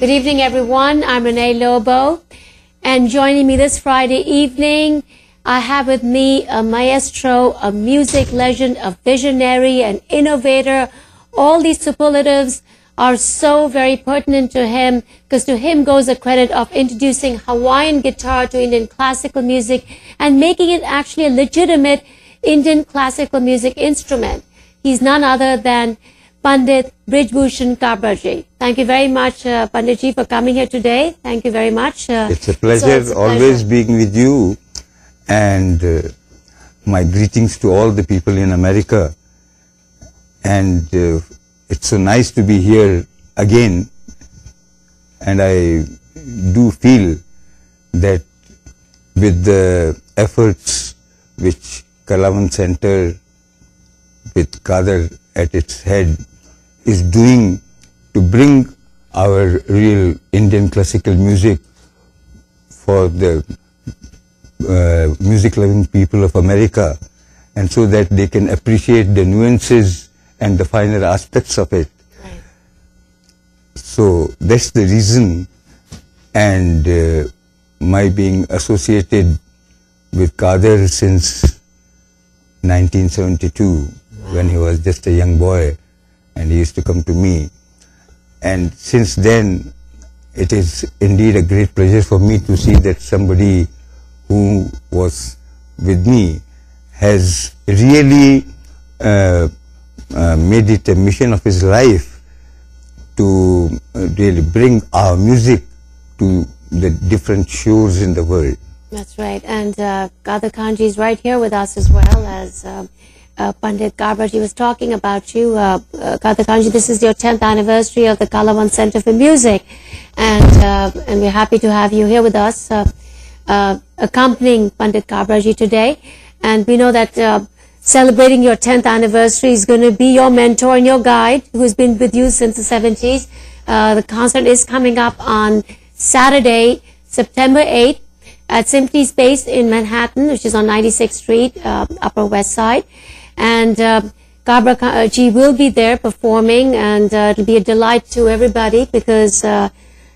Good evening, everyone. I'm Renee Lobo, and joining me this Friday evening, I have with me a maestro, a music legend, a visionary, an innovator. All these superlatives are so very pertinent to him, because to him goes the credit of introducing Hawaiian guitar to Indian classical music and making it actually a legitimate Indian classical music instrument. He's none other than Pandit Brij Bhushan Kabra ji. Thank you very much, Pandit ji, for coming here today. Thank you very much. It's a pleasure always being with you, and my greetings to all the people in America. And it's so nice to be here again, and I do feel that with the efforts which Kalawan Center with Kader at its head is doing to bring our real Indian classical music for the music-loving people of America, and so that they can appreciate the nuances and the finer aspects of it. Right. So that's the reason, and my being associated with Kader since 1972, when he was just a young boy, and he used to come to me. And since then, it is indeed a great pleasure for me to see that somebody who was with me has really made it a mission of his life to really bring our music to the different shores in the world. That's right. And Kader Khanji is right here with us as well, as Pandit Kabra ji was talking about you. Kader Khanji, this is your 10th anniversary of the Kalawan Center for Music, and we're happy to have you here with us, accompanying Pandit Kabra ji today. And we know that celebrating your 10th anniversary is going to be your mentor and your guide, who's been with you since the 70s. The concert is coming up on Saturday, September 8th, at Simply Space in Manhattan, which is on 96th Street, Upper West Side. And Kabra ji will be there performing, and it'll be a delight to everybody, because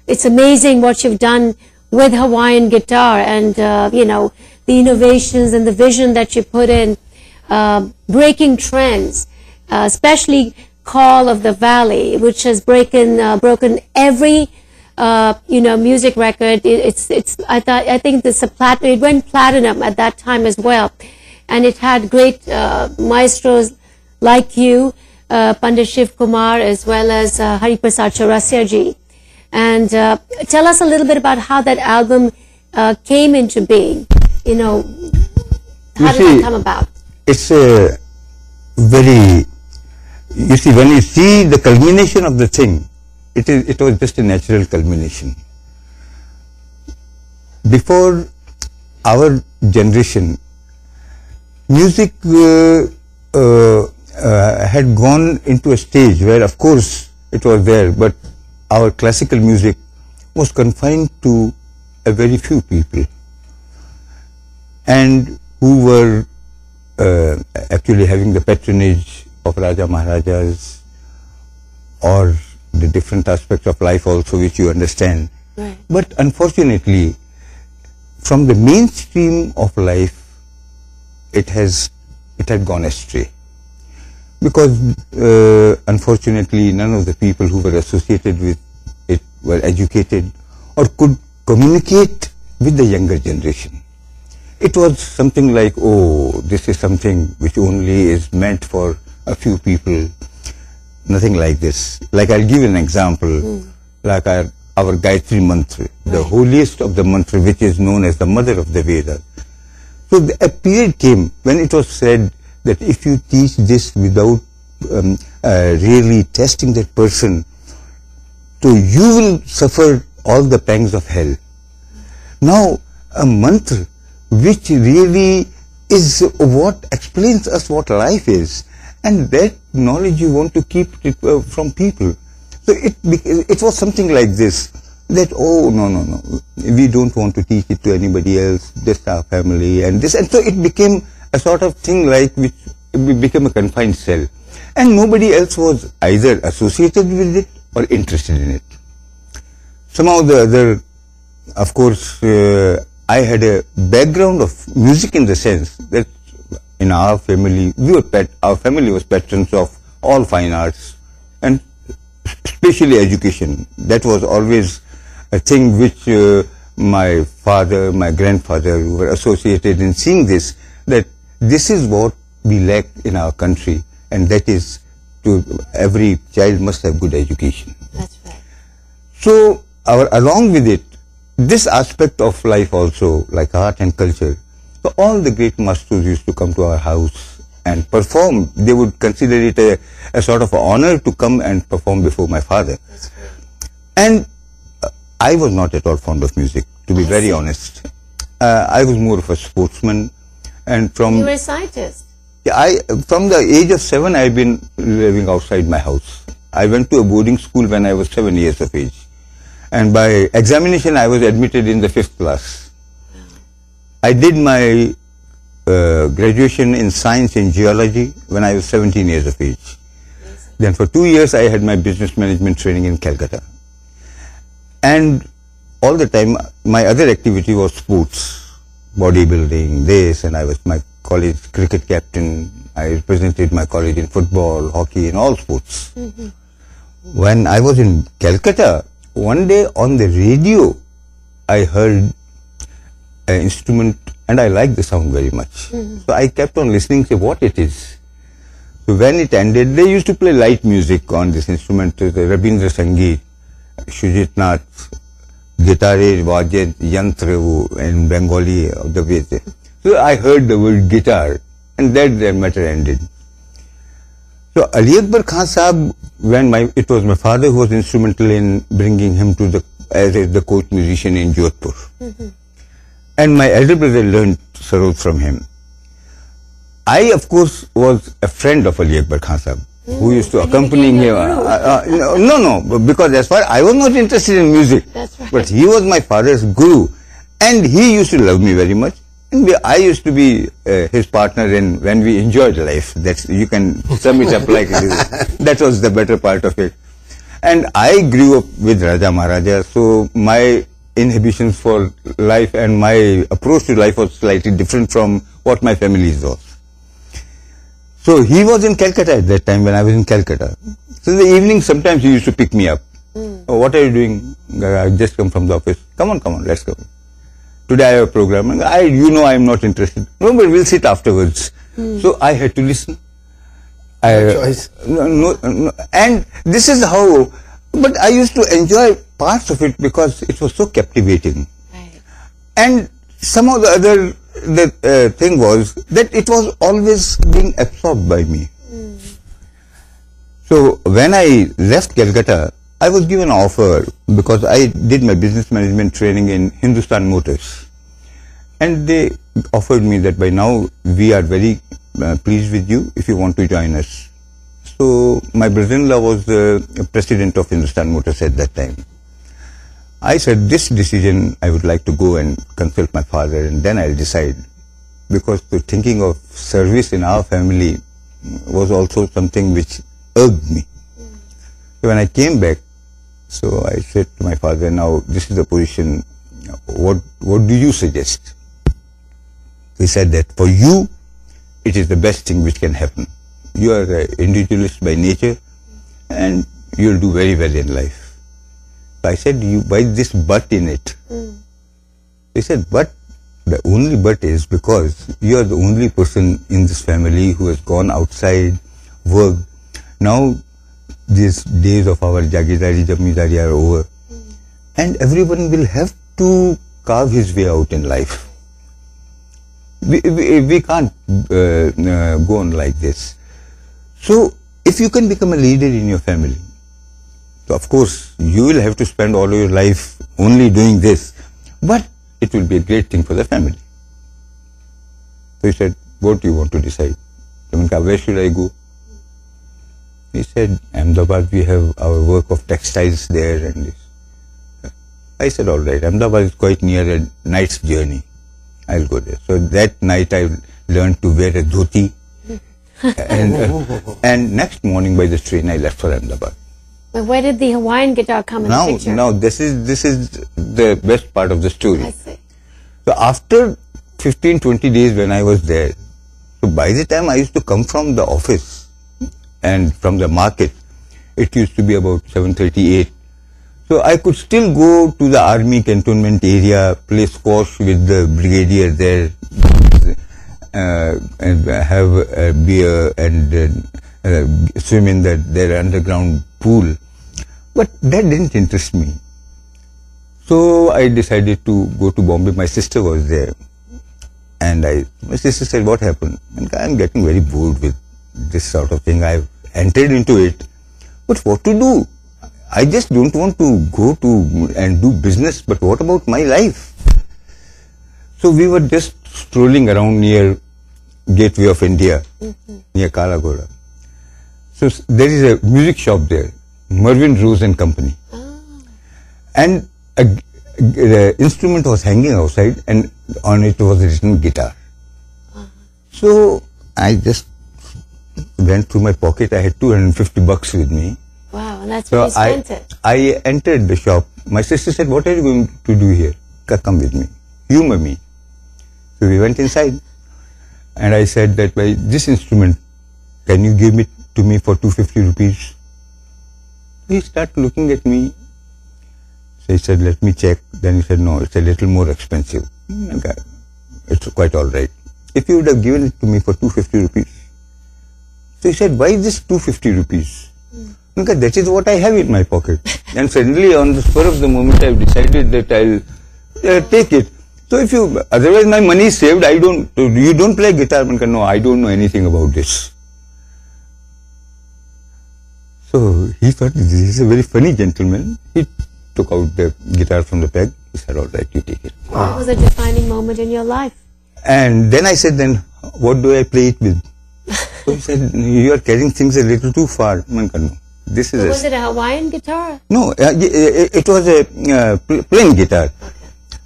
it's amazing what you've done with Hawaiian guitar, and you know, the innovations and the vision that you put in, breaking trends, especially Call of the Valley, which has broken every you know, music record. I think it went platinum at that time as well, and it had great maestros like you, Pandit Shiv Kumar, as well as Hari Prasad Chaurasia ji. And tell us a little bit about how that album came into being. You know, how did it come about? It's a very, you see, when you see the culmination of the thing, it was just a natural culmination. Before our generation, music had gone into a stage where, of course, it was there, but our classical music was confined to a very few people, and who were actually having the patronage of Raja Maharajas, or the different aspects of life also, which you understand. Right. But unfortunately, from the mainstream of life, it had gone astray, because unfortunately none of the people who were associated with it were educated or could communicate with the younger generation. It was something like, oh, this is something which only is meant for a few people. Nothing like this. Like, I'll give an example, like our Gayatri Mantra, the holiest of the mantra, which is known as the mother of the Vedas. So a period came when it was said that if you teach this without really testing that person, so you will suffer all the pangs of hell. Now, a mantra which really is what explains us what life is, and that knowledge you want to keep it from people. So it was something like this, that, oh, no, we don't want to teach it to anybody else, just our family, and this. And so it became a sort of thing like which became a confined cell. And nobody else was either associated with it or interested in it. somehow the other, of course, I had a background of music in the sense that in our family, our family was patrons of all fine arts and especially education. That was always a thing which my father, my grandfather were associated in seeing this, that this is what we lack in our country, and that is every child must have good education. That's right. So along with it, this aspect of life also, like art and culture, so all the great maestros used to come to our house and perform. They would consider it a sort of honor to come and perform before my father. That's right. And I was not at all fond of music, to be very honest. I was more of a sportsman, and You were a scientist. From the age of 7, I've been living outside my house. I went to a boarding school when I was 7 years of age. And by examination, I was admitted in the 5th class. I did my graduation in science in geology when I was 17 years of age. Then for 2 years, I had my business management training in Calcutta. And all the time, my other activity was sports, bodybuilding, this, and I was my college cricket captain. I represented my college in football, hockey, and all sports. When I was in Calcutta, one day on the radio, I heard an instrument and I liked the sound very much. So I kept on listening to what it is. So when it ended, they used to play light music on this instrument, the Rabindra Sangeet, Shujit Nath, Gitare, Vajat, Yantra in Bengali, the way they. So I heard the word guitar, and that the matter ended. So Ali Akbar Khan Sahab, it was my father who was instrumental in bringing him to as the court musician in Jodhpur. And my elder brother learned sarod from him. I, of course, was a friend of Ali Akbar Khan Sahab, who used to accompany him. No, because as far I was not interested in music. That's right. But he was my father's guru, and he used to love me very much. And I used to be his partner when we enjoyed life. You can sum it up like this. That was the better part of it. And I grew up with Raja Maharaja, so my inhibitions for life and my approach to life was slightly different from what my family's was. So he was in Calcutta at that time when I was in Calcutta. So in the evening, sometimes he used to pick me up. Oh, what are you doing? I just come from the office. Come on, let's go. Today I have a program. I am not interested. No, but we'll sit afterwards. So I had to listen. No choice. No, and this is how, but I used to enjoy parts of it because it was so captivating. Right. And somehow the thing was that it was always being absorbed by me. So when I left Calcutta, I was given an offer because I did my business management training in Hindustan Motors. And they offered me that by now we are very pleased with you if you want to join us. So my brother-in-law was the president of Hindustan Motors at that time. I said, this decision I would like to go and consult my father and then I'll decide. Because the thinking of service in our family was also something which irked me. So when I came back, so I said to my father, now this is the position, what do you suggest? He said that for you, it is the best thing which can happen. You are an individualist by nature and you will do very well in life. So I said, why this but in it? He said, but the only but is because you are the only person in this family who has gone outside, worked. Now these days of our jagidari, jamidari are over. And everyone will have to carve his way out in life. We can't go on like this. So if you can become a leader in your family, so of course you will have to spend all your life only doing this, but it will be a great thing for the family. So he said, what do you want to decide? Where should I go? He said, Ahmedabad, we have our work of textiles there and this. I said, all right, Ahmedabad is quite near a night's journey. I'll go there. So that night I learned to wear a dhoti. And next morning by the train I left for Ahmedabad. But where did the Hawaiian guitar come in the picture? Now, this is the best part of the story. I see. So after 15-20 days when I was there, so by the time I used to come from the office and from the market, it used to be about 7:38. So I could still go to the army cantonment area, play squash with the brigadier there, and have a beer and swim in their underground pool. But that didn't interest me. So I decided to go to Bombay. My sister was there. And my sister said, what happened? And I'm getting very bored with this sort of thing. I've entered into it. But what to do? I just don't want to go to and do business. But what about my life? So we were just strolling around near Gateway of India, near Kalagoda. So there is a music shop there, Mervyn Rose and Company. And the instrument was hanging outside and on it was written guitar. So I just went through my pocket. I had $250 with me. Wow, and that's where you spent it. I entered the shop. My sister said, what are you going to do here? Come with me. Humor me. So we went inside. And I said that, by this instrument, can you give it to me for 250 rupees? He started looking at me. So he said, let me check. Then he said, no, it's a little more expensive. Okay. It's quite all right. If you would have given it to me for 250 rupees. So he said, why this 250 rupees? Okay, that is what I have in my pocket. And suddenly, on the spur of the moment, I've decided that I'll take it. So if you, otherwise my money is saved, you don't play guitar. No, I don't know anything about this. So he thought, this is a very funny gentleman. He took out the guitar from the peg. He said, all right, you take it. What was a defining moment in your life? And then I said, then what do I play it with? So he said, you are carrying things a little too far. No, this is was it a Hawaiian guitar? No, it was a plain guitar. Okay.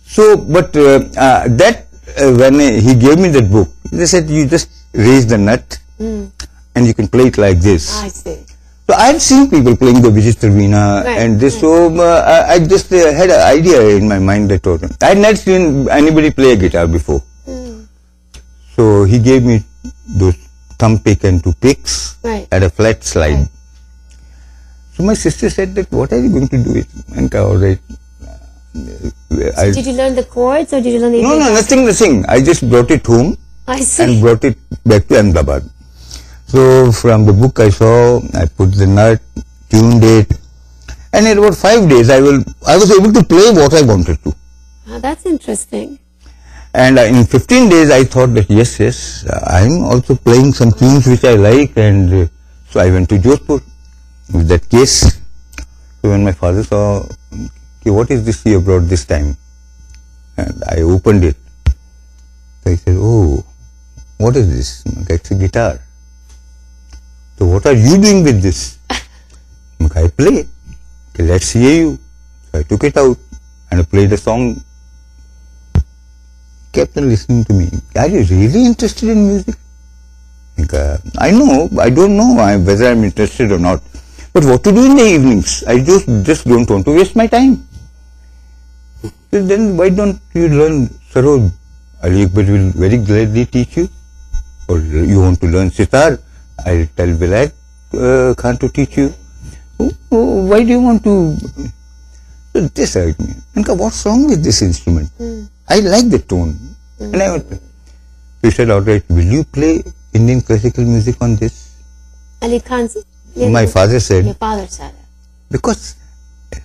So, but when he gave me that book, they said, you just raise the nut and you can play it like this. I see. So I had seen people playing the Vichitra Veena and this, so I just had an idea in my mind that I had not seen anybody play a guitar before. So he gave me those thumb pick and two picks at a flat slide. Right. So my sister said that, what are you going to do with it? And all right. So did you learn the chords or did you learn the... No, nothing. I just brought it home. I see. And brought it back to Ahmedabad. So from the book I saw, I put the nut, tuned it, and in about 5 days I was able to play what I wanted to. Oh, that's interesting. And in 15 days I thought that yes, I'm also playing some tunes which I like, and so I went to Jodhpur with that case. So when my father saw, okay, what is this you brought this time? And I opened it. So he said, oh, what is this? It's a guitar. So what are you doing with this? I play. Okay, let's hear you. So I took it out and I played a song. Kept on listening to me. Are you really interested in music? I don't know whether I'm interested or not. But what to do in the evenings? I just don't want to waste my time. So then why don't you learn sarod? Ali Akbar will very gladly teach you. Or you want to learn sitar? I'll tell Vilayat Khan to teach you. Why do you want to? So this hurt me. What's wrong with this instrument? I like the tone. And he said, all right, will you play Indian classical music on this? Ali Khan's... My father said... Your father said it. Because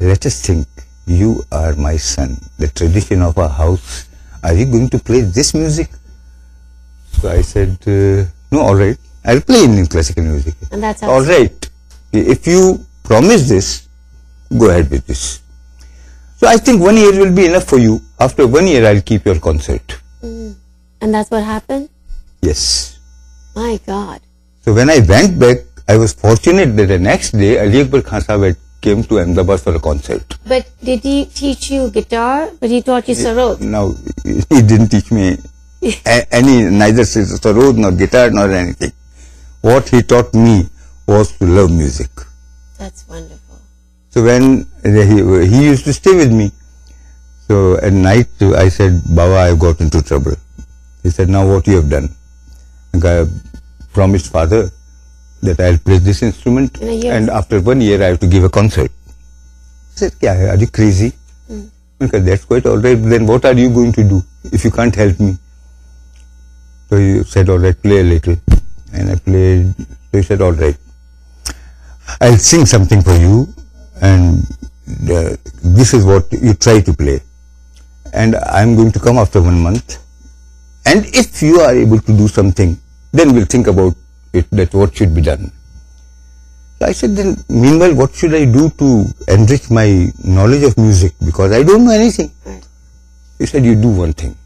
let us think, you are my son, the tradition of our house. Are you going to play this music? So I said, no, all right, I'll play Indian classical music. And that's all right. If you promise this, go ahead with this. So I think 1 year will be enough for you. After 1 year, I'll keep your concert. And that's what happened? Yes. My God. So when I went back, I was fortunate that the next day, Ali Akbar Khan Sahib came to Ahmedabad for a concert. But did he teach you guitar? But he taught you sarod? No, he didn't teach me neither sarod nor guitar nor anything. What he taught me was to love music. That's wonderful. So when he used to stay with me. So at night I said, Baba, I got into trouble. He said, now what you have done? I promised father that I'll play this instrument, and after 1 year I have to give a concert. I said, Kya hai? Are you crazy? Okay, that's quite all right. Then what are you going to do if you can't help me? So he said, all right, play a little. And I played. So he said, all right, I'll sing something for you, and this is what you try to play. And I'm going to come after 1 month. And if you are able to do something, then we'll think about it, that what should be done. So I said, then meanwhile, what should I do to enrich my knowledge of music? Because I don't know anything. He said, you do one thing.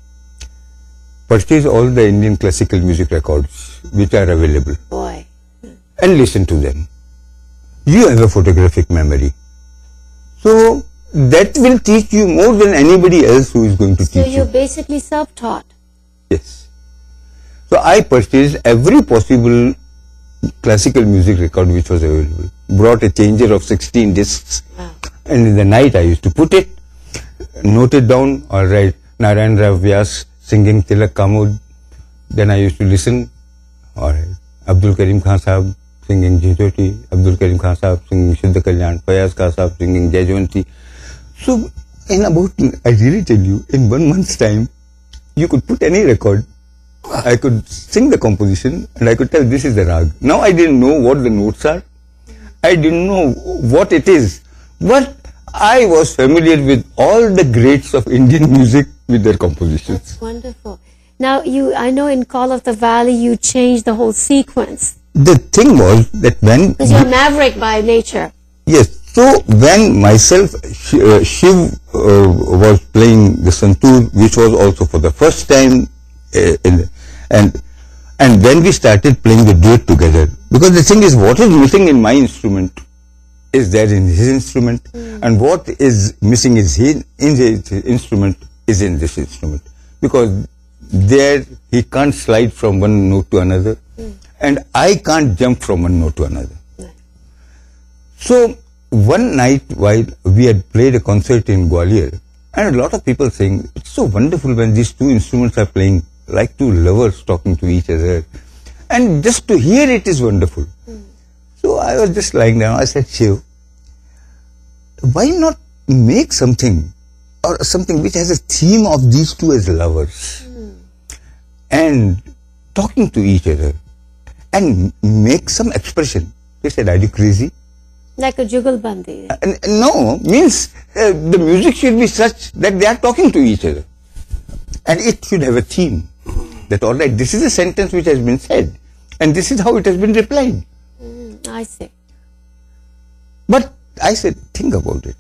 Purchase all the Indian classical music records which are available. Boy. And listen to them. You have a photographic memory. So that will teach you more than anybody else who is going to teach you. So you're basically self-taught. Yes. So I purchased every possible classical music record which was available. Brought a changer of 16 discs. Wow. And in the night I used to put it, note it down, all right, Narayan Rao Vyas singing Tilak Kamud. Then I used to listen, all right, Abdul Karim Khan Sahab singing Jijoti, Abdul Karim Khan Sahab singing Shuddha Kalyan, Fayaz Khan Sahab singing Jaijawanti. So in about, I really tell you, in 1 month's time, you could put any record. I could sing the composition and I could tell this is the rag. Now I didn't know what the notes are. I didn't know what it is. But I was familiar with all the greats of Indian music with their compositions. That's wonderful. Now I know in Call of the Valley you changed the whole sequence. The thing was that when... Because you're a maverick by nature. Yes. So when myself, Shiv was playing the santoor, which was also for the first time, and when we started playing the duet together, because the thing is, what is missing in my instrument is there in his instrument, and what is missing is in his instrument is in this instrument, because there he can't slide from one note to another, and I can't jump from one note to another. So one night while we had played a concert in Gwalior, and a lot of people saying, it's so wonderful when these two instruments are playing like two lovers talking to each other, and just to hear it is wonderful. So I was just lying down, I said, Shiv, why not make something, or something which has a theme of these two as lovers, and talking to each other, and make some expression. They said, are you crazy? Like a jugalbandi. No, means the music should be such that they are talking to each other. And it should have a theme. That all right, this is a sentence which has been said. And this is how it has been replied. I see. But I said, think about it.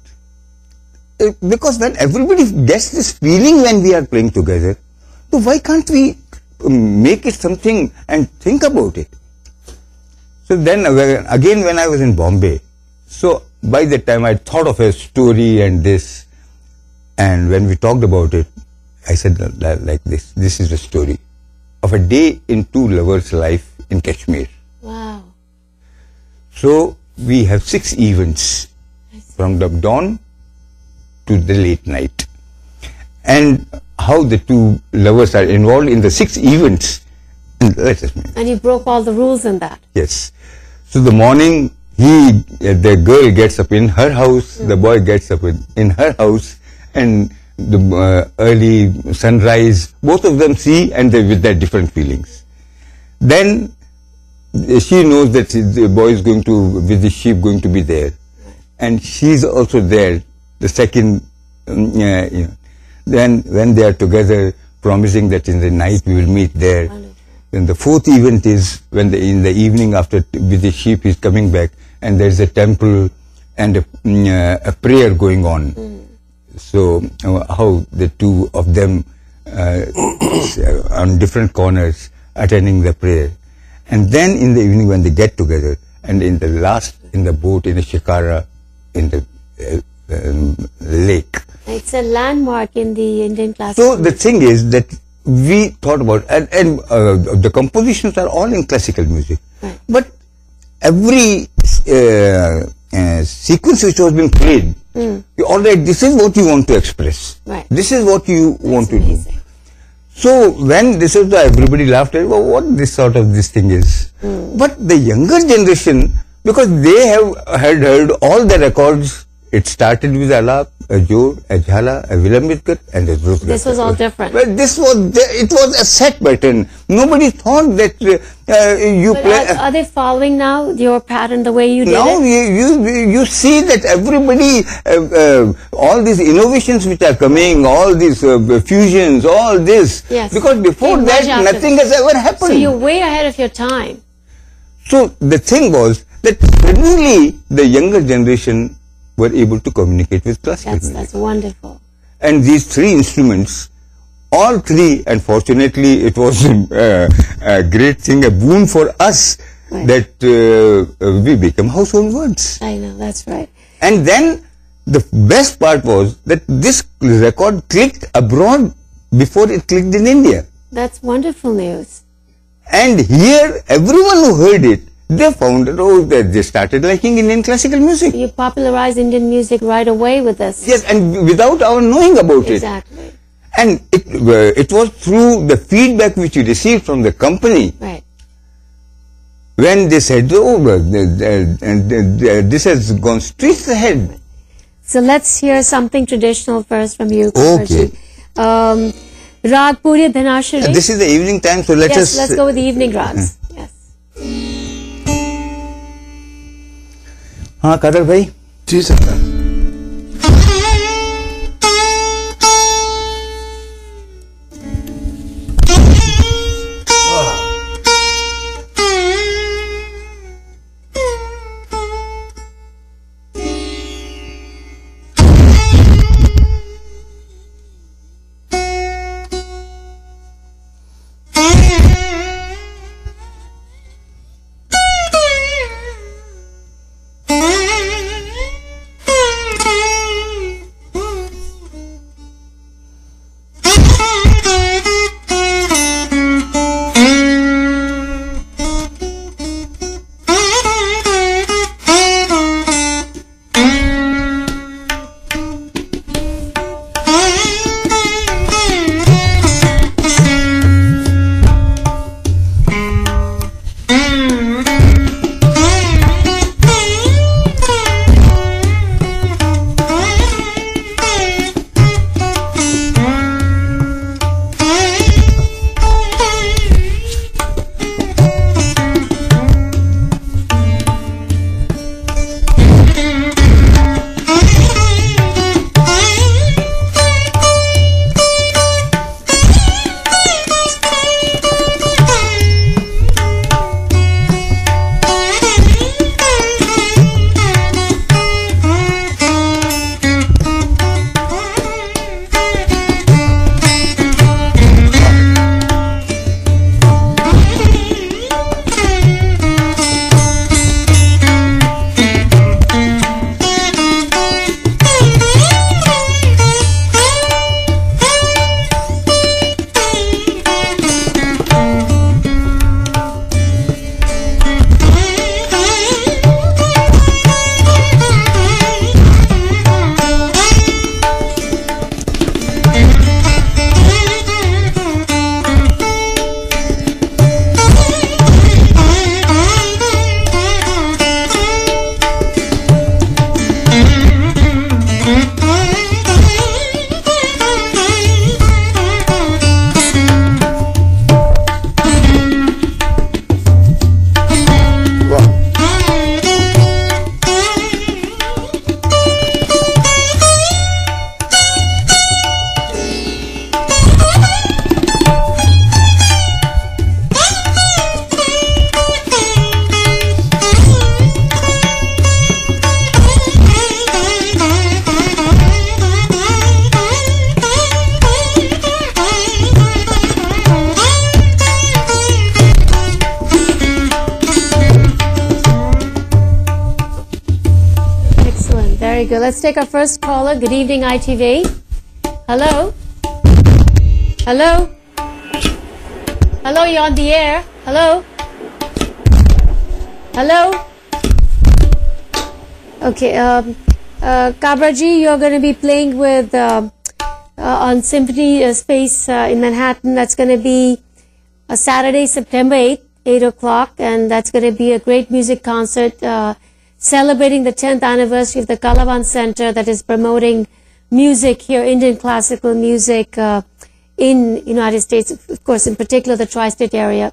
Because when everybody gets this feeling when we are playing together, so why can't we make it something and think about it? So then again when I was in Bombay, so by that time I thought of a story and this, and when we talked about it, I said like this is a story of a day in two lovers' life in Kashmir. Wow. So we have 6 events from the dawn to the late night, and how the two lovers are involved in the 6 events. And you broke all the rules in that. Yes. So the morning, the girl gets up in her house, the boy gets up in her house, and the early sunrise, both of them see, and they with their different feelings. Then she knows that the boy is going to, with the sheep, going to be there, and she's also there. The second, then when they are together, promising that in the night we will meet there. Then the 4th event is when in the evening after with the sheep is coming back, and there is a temple and a prayer going on. So how the two of them on different corners attending the prayer, and then in the evening when they get together, and in the last in the boat in a shikara in the lake. It's a landmark in the Indian classical. So the thing is that we thought about, and the compositions are all in classical music, but every sequence which was being played, all right, this is what you want to express. Right. This is what you want to amazing. do. So when this is everybody laughed at, well, what this sort of this thing is. But the younger generation, because they had heard all the records, it started with Alap, a Jod, a Jhala, a Vilambit, and a Dhruv. This was all different. Well, it was a set pattern. Nobody thought that you but play. Are they following now your pattern the way you did now it? you see that everybody, all these innovations which are coming, all these fusions, all this. Yes. Because before that, nothing has ever happened. So you're way ahead of your time. So the thing was that suddenly the younger generation were able to communicate with classical music. That's wonderful. And these three instruments, all three, and fortunately it was a great thing, a boon for us, right, that we became household words. I know, that's right. And then the best part was that this record clicked abroad before it clicked in India. That's wonderful news. And here, everyone who heard it, they found that they started liking Indian classical music. You popularized Indian music right away with this. Yes, and without our knowing about it. Exactly. And it was through the feedback which we received from the company. Right. When they said, this has gone straight ahead. So let's hear something traditional first from you. Okay. Rag Puri Dhanashari. This is the evening time, so let's go with the evening rags. Yes. हाँ कादर भाई जी sir Very good. Let's take our first caller. Good evening, ITV. Hello? Hello? Hello, you're on the air. Hello? Hello? Okay, Kabra ji, you're going to be playing with on Symphony Space in Manhattan. That's going to be a Saturday, September 8th, 8 o'clock, and that's going to be a great music concert celebrating the 10th anniversary of the Kalawan Center that is promoting music here, Indian classical music in United States, of course, in particular the tri-state area.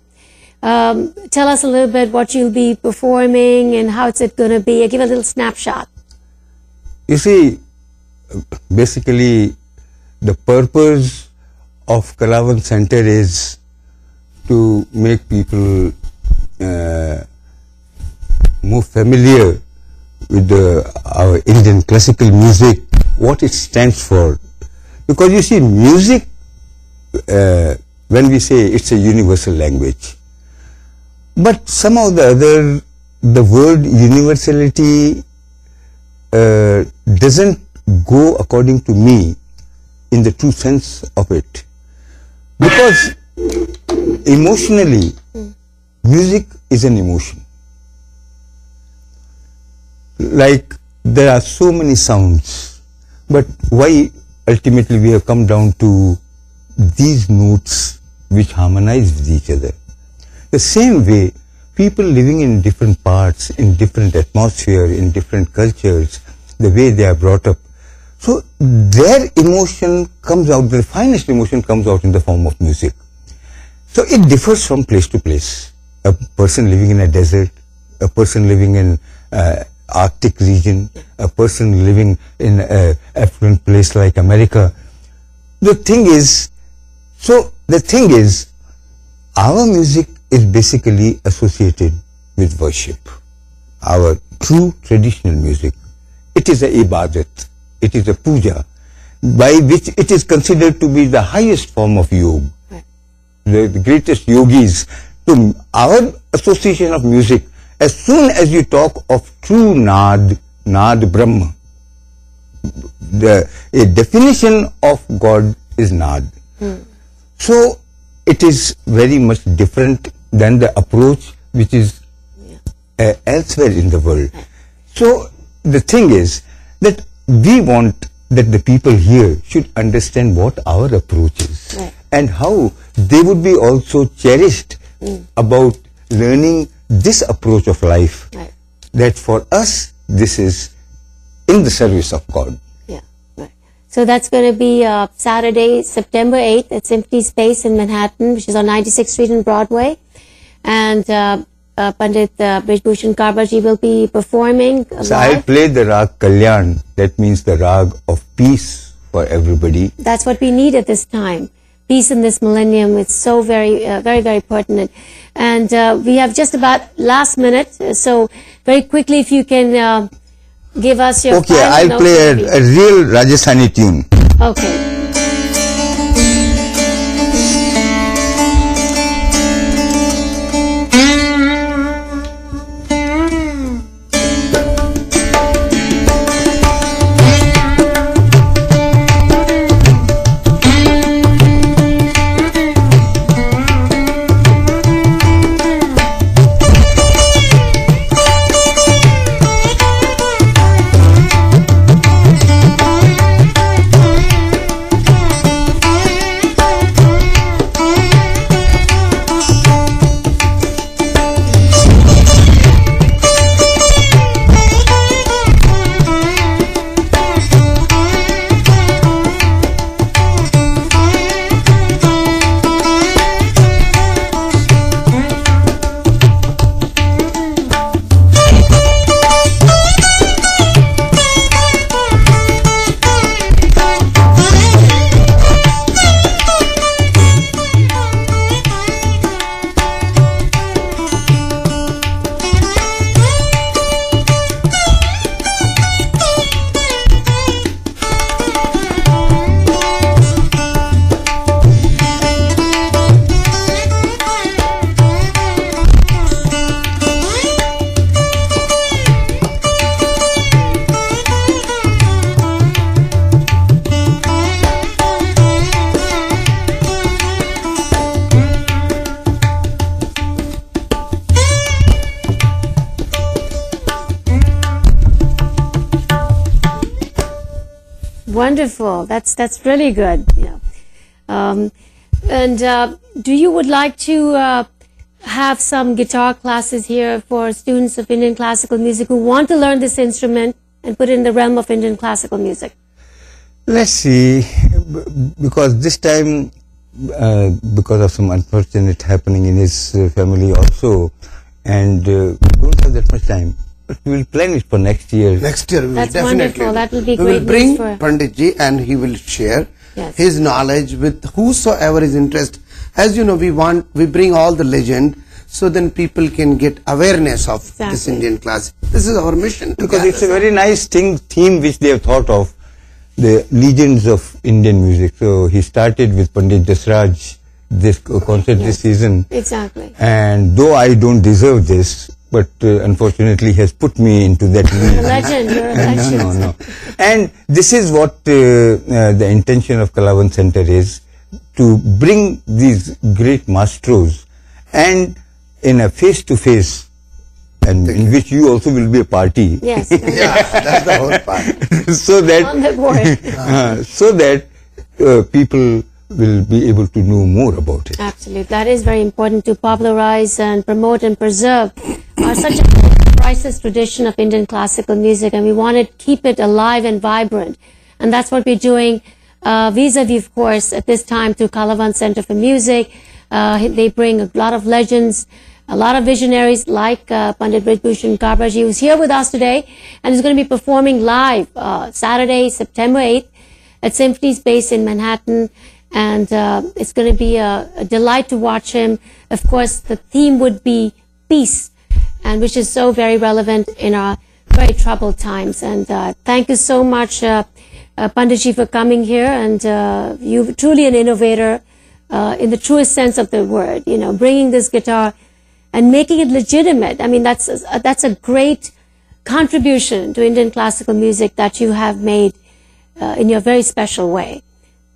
Tell us a little bit what you'll be performing and how it's going to be. Give a little snapshot. You see, basically, the purpose of Kalawan Center is to make people more familiar with our Indian classical music, what it stands for. Because you see, music, when we say it's a universal language, but somehow the other, the word universality doesn't go, according to me, in the true sense of it. Because emotionally, music is an emotion. Like, there are so many sounds, but why ultimately we have come down to these notes which harmonize with each other. The same way, people living in different parts, in different atmosphere, in different cultures, the way they are brought up, so their emotion comes out, the finest emotion comes out in the form of music. So it differs from place to place. A person living in a desert, a person living in Arctic region, a person living in an affluent place like America. The thing is, our music is basically associated with worship. Our true traditional music. It is a ibadat. It is a puja, by which it is considered to be the highest form of yoga. Right. The greatest yogis. To our association of music, as soon as you talk of true Nad Brahma, a definition of God is Nad. So it is very much different than the approach which is elsewhere in the world. So the thing is that we want that the people here should understand what our approach is, right, and how they would be also cherished about learning this approach of life, right, that for us this is in the service of God. Yeah, right. So that's going to be Saturday, September 8th at Symphony Space in Manhattan, which is on 96th Street and Broadway. And Pandit Brij Bhushan Kabra ji will be performing live. So I'll play the rag Kalyan, that means the rag of peace for everybody. That's what we need at this time. Peace in this millennium. It's so very, very pertinent. And we have just about last minute. So very quickly, if you can give us your... Okay, I'll play a real Rajasthani tune. Okay. Wonderful. That's really good. Do you would like to have some guitar classes here for students of Indian classical music who want to learn this instrument and put it in the realm of Indian classical music? Let's see, because this time, because of some unfortunate happening in his family also, and we don't have that much time. But we will plan it for next year. Next year we will That's definitely. Wonderful. That will be we great will bring news for Panditji and he will share his knowledge with whosoever is interested. As you know, we bring all the legend, so then people can get awareness of this Indian classic. This is our mission. Because it's a very nice theme which they have thought of, the legends of Indian music. So he started with Pandit Dasraj, this concert this season. Exactly. And though I don't deserve this, but unfortunately he has put me into that league. You're a legend. You're a legend. No. And this is what the intention of Kalawan Center is, to bring these great maestros and in a face-to-face, and in which you also will be a party. Yes. Yeah, that's the whole part. So that, on the board. so that people will be able to know more about it. Absolutely. That is very important, to popularize and promote and preserve such a priceless tradition of Indian classical music, and we want to keep it alive and vibrant. And that's what we're doing vis-a-vis, of course, at this time through Kalawan Center for Music. They bring a lot of legends, a lot of visionaries like Pandit Brij Bhushan Kabra, who's here with us today and is going to be performing live Saturday, September 8th at Symphony Space in Manhattan. And it's going to be a delight to watch him. Of course, the theme would be peace, and which is so very relevant in our very troubled times. And thank you so much, Panditji, for coming here. And you're truly an innovator in the truest sense of the word. You know, bringing this guitar and making it legitimate. I mean, that's a great contribution to Indian classical music that you have made in your very special way.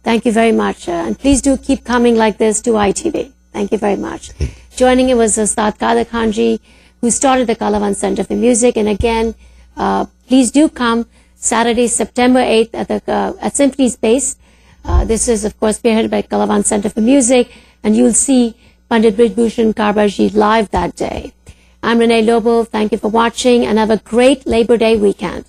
Thank you very much. And please do keep coming like this to ITV. Thank you very much. Joining him was Ustad Kader Khanji, who started the Kalawan Center for Music. And again, please do come Saturday, September 8th at Symphony Space. This is, of course, spearheaded by Kalawan Center for Music. And you'll see Pandit Brij Bhushan Kabra live that day. I'm Renee Lobo. Thank you for watching and have a great Labor Day weekend.